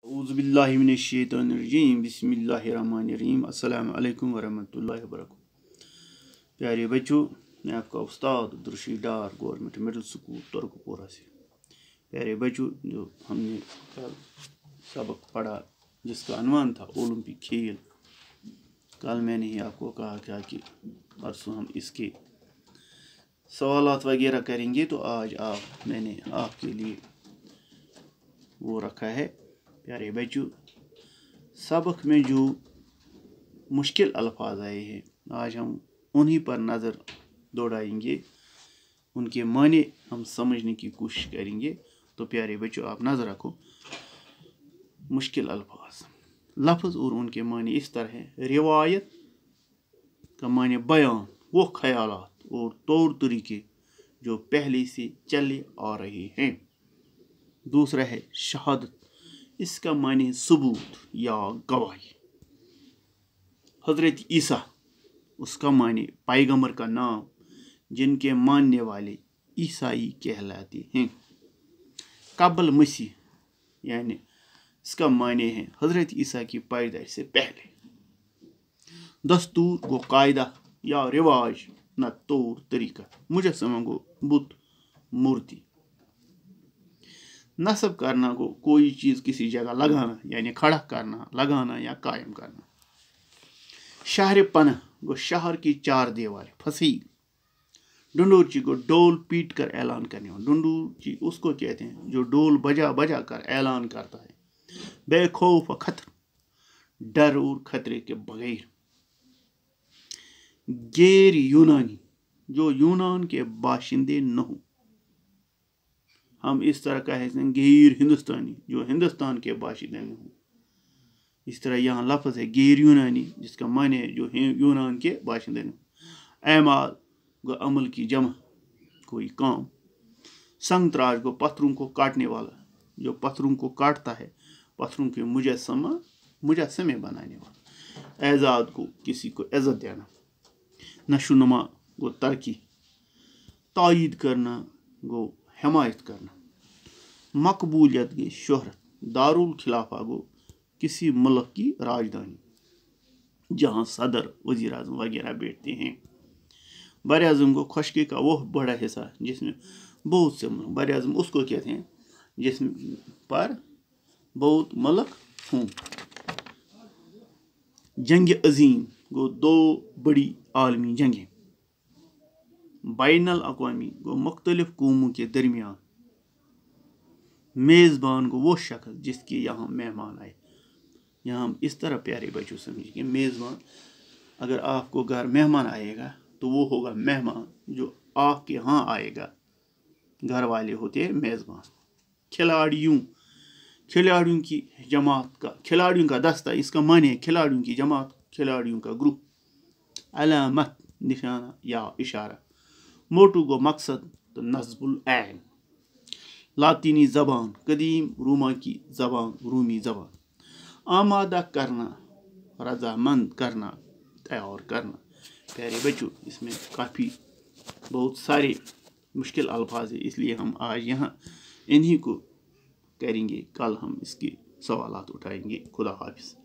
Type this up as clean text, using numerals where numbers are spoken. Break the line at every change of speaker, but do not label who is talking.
औज़ुबिल्लाहिमिनश्शैतानिर्रजीम बिस्मिल्लाहिर्रहमानिर्रहीम अस्सलामु अलैकुम वरहमतुल्लाहि वबरकातुहू। प्यारे बच्चों, मैं आपका उस्ताद अब्दुलरशीद डार गवर्नमेंट मिडिल स्कूल तुर्कपुरा से। प्यारे बच्चों, जो हमने कल सबक पढ़ा जिसका अनवान था ओलंपिक खेल, कल मैंने ही आपको कहा क्या कि परसों हम इसके सवालात वगैरह करेंगे। तो आज मैंने आपके लिए वो रखा है। प्यारे बच्चों, सबक में जो मुश्किल अल्फाज आए हैं आज हम उन्हीं पर नज़र दौड़ाएंगे, उनके माने हम समझने की कोशिश करेंगे। तो प्यारे बच्चों, आप नज़र रखो। मुश्किल अल्फाज, लफ्ज़ और उनके माने इस तरह है। रिवायत का माने बयान, वो ख्यालात और तौर तरीके जो पहले से चले आ रहे हैं। दूसरा है शहादत, इसका माने सबूत या गवाही। हज़रत ईसा, उसका माने पैगंबर का नाम जिनके मानने वाले ईसाई कहलाते हैं। कबल मसीह, यानी इसका माने है हज़रत ईसा की पैदाइश से पहले। दस्तूर को कायदा या रिवाज न तौर तरीका। मुजस्समा को बुत मूर्ति। नस्ब करना को कोई चीज़ किसी जगह लगाना, यानी खड़ा करना, लगाना या कायम करना। शहर पना को शहर की चार दीवारें। फसील, डंडोरची को डोल पीट कर ऐलान करने वाला। डंडोरची उसको कहते हैं जो डोल बजा बजा कर ऐलान करता है। बेखौफ खतर, डर और खतरे के बगैर। गैर यूनानी, जो यूनान के बाशिंदे न हो। हम इस तरह कहते हैं गैर हिंदुस्तानी, जो हिंदुस्तान के बाशिंदे न हो। इस तरह यहाँ लफ्ज़ है गैर यूनानी, जिसका माने है जो यूनान के बाशिंदे न हो। ऐमाल को अमल की जमा, कोई काम। संगतराज को पत्थरों को काटने वाला, जो पत्थरों को काटता है, पत्थरों के मुजस्समे बनाने वाला। एजाद को किसी को इज्जत देना। नशोनुमा को तरक्की, तायीद करना गो हिमायत करना। मकबूलियत की शोहरत, दारुल खिलाफा गो किसी मुल्क की राजधानी जहाँ सदर वजीर आज़म वगैरह बैठते हैं। बर आज़म को खुशकी का वो बड़ा हिस्सा जिसमें बहुत से मुल्क, बर आज़म उसको कहते हैं जिसमें पर बहुत मुल्क हों। जंग अजीम गो दो बड़ी आलमी जंगें। बैनुल अक़वामी गो मुख्तलिफ कौमों के दरमियान। मेज़बान को वो शख्स जिसके यहाँ मेहमान आए। यहाँ हम इस तरह प्यारे बच्चों समझिए, मेज़बान, अगर आपको घर मेहमान आएगा तो वो होगा मेहमान जो आपके यहाँ आएगा। घर वाले होते हैं मेज़बान। खिलाड़ियों की जमात का, खिलाड़ियों का दस्ता, इसका माने खिलाड़ियों की जमात, खिलाड़ियों का ग्रुप। अलामत, निशाना या इशारा। मोटू को मकसद तो नस्बुल ऐन। लातीनी ज़बान, कदीम रोमा की ज़बान, रूमी ज़बान। आमादा करना, रजामंद करना, तैयार करना। प्यारे बच्चों, इसमें काफ़ी बहुत सारे मुश्किल अल्फाज है, इसलिए हम आज यहाँ इन्हीं को करेंगे। कल हम इसके सवालात उठाएंगे। खुदा हाफिज़।